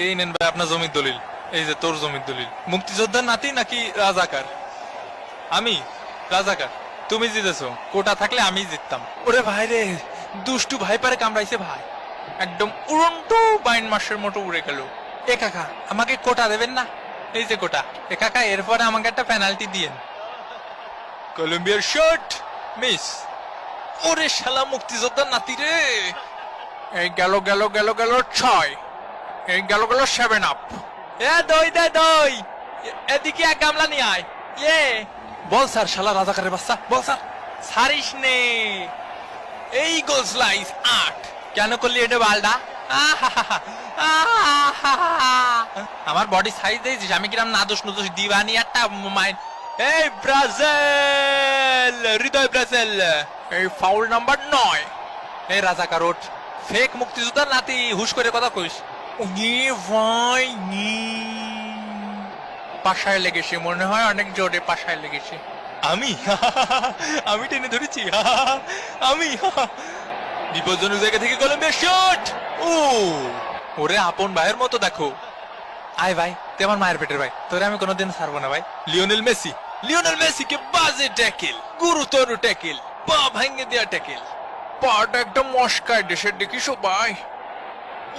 এই নেন ভাই আপনার জমির দলিল। এই যে তোর জমির দলিল। মুক্তিযোদ্ধার নাতি নাকি রাজাকার? আমি রাজাকার। তুমি জিতেছো, কোটা থাকলে আমি জিততাম। ওরে ভাই রে, দুষ্টু ভাই পারে কামড়াইছে ভাই, একদম উড়ন্টু বাইন মাসের মতো উড়ে গেল। এ কাকা আমাকে কোটা দেবেন না? এই যে কোটা। এ কাকা এরপরে আমাকে একটা পেনাল্টি দিয়েন। কলম্বিয়ার শট মিস। ওরে শালা মুক্তিযোদ্ধার নাতি রে। এই গেল গেল গেল গেল 6, এই গেল গেল 7 আপ। এ দই দে দই, এদিকে এক গামলা নিয়ে আয়। ইয়ে বল স্যার, শালা রাজাকারের বাচ্চা, বল স্যার। সারিস নে। এই গোল স্লাইস 8। কেন করলি এটা বালডা? আমার বডি সাইজ দেখছিস আমি কিরম নাদোষ নুদোষ দিবানি একটা মাইন্ড। এই ব্রাজিল, হৃদয় ব্রাজিল। এই ফাউল নাম্বার 9। এই রাজাকার ওঠ, ফেক মুক্তিযোদ্ধার নাতি, হুশ করে কথা কইস। পাশায় লেগেছে মনে হয়, অনেক জোরে পাশায় লেগেছে। আমি আমি টেনে ধরেছি। আমি বিপজ্জনক জায়গা থেকে কলম্বিয়া শট। ও ওরে আপন ভাইয়ের মতো দেখো। আয় ভাই, তুই আমার মায়ের পেটের ভাই, তোরে আমি কোনোদিন ছাড়বো না ভাই। লিওনেল মেসি, লিওনেল মেসি কে বাজে ট্যাকেল, গুরুতর ট্যাকেল, পা ভাঙে দেয়া ট্যাকেল। পাটা একদম মস্কায় দেশের দেখি সবাই।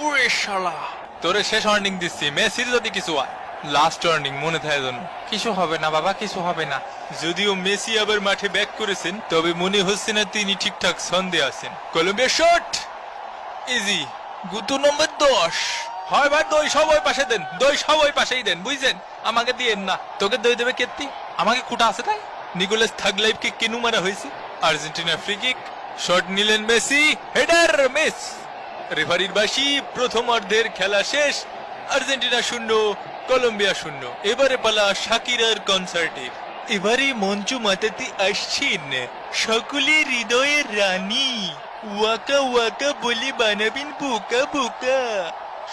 ওরে শালা, তোরে শেষ ওয়ার্নিং দিচ্ছি, মেসির যদি কিছু হয় লাস্ট ওয়ার্নিং মনে থাকে যেন। কিছু হবে না বাবা, কিছু হবে না। যদিও মেসি আবার মাঠে ব্যাক করেছেন, তবে মনে হচ্ছে না তিনি ঠিকঠাক ছন্দে আছেন। Colombia shot easy. গুতু নম্বর 10। হয় ভাই দই সব ওই পাশে দেন, দই সব ওই পাশেই দেন, বুঝছেন? আমাকে দিয়েন না। তোকে দই দেবে কেত্তি? আমাকে কুটা আছে তাই? নিকোলাস থাগলাইভকে কেনু মারা হয়েছে। Argentina free kick. শট নিলেন মেসি, হেডার মিস। রেফারির বাঁশি, প্রথম অর্ধের খেলা শেষ। Argentina 0, Colombia 0। এবারে পালা শাকিরার কনসার্টের। এবারে মঞ্চ মাতাতে আসছেন সকলের হৃদয়ের রানী, ওয়াকা ওয়াকা বলে বানাবেন বোকা বোকা।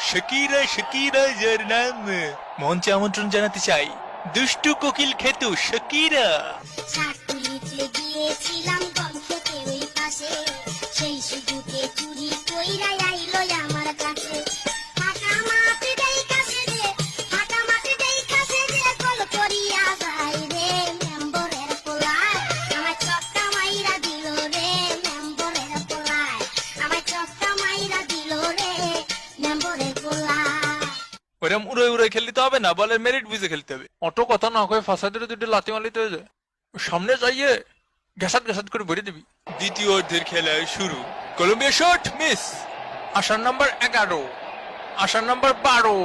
শাকিরা শাকিরা যার নাম, মঞ্চে আমন্ত্রণ জানাতে চাই দুষ্টু কোকিল খেত শাকিরা। গিয়েছিলাম গল্পের ওই পাশে, সেই সুযোগে চুরি কইরা আইলো আমার কাছে। ফাঁকা মাঠে দেই কাছে রে, ফাঁকা মাঠে দেই কাছে রে, কল করিয়া যাই রে মেম্বরের পোলায়, আমার চক্কা মাইরা দিল রে মেম্বরের পোলায়, আমার চক্কা মাইরা দিল রে মেম্বরের পোলায়। ওরম উড়ে উড়ে খেলতে হবে না, বলের মেরিট বুঝে খেলতে হবে। অত কথা না কয়ে ফাঁসাদের দুটো লাথি মালিতে হয়ে যায়। সামনে যাইয়ে ঘাসাত ঘাসাত করে ভরে দিবি। দ্বিতীয় অর্ধের খেলা শুরু। Colombia shot miss. আসার নাম্বার 11, আসার নাম্বার 12।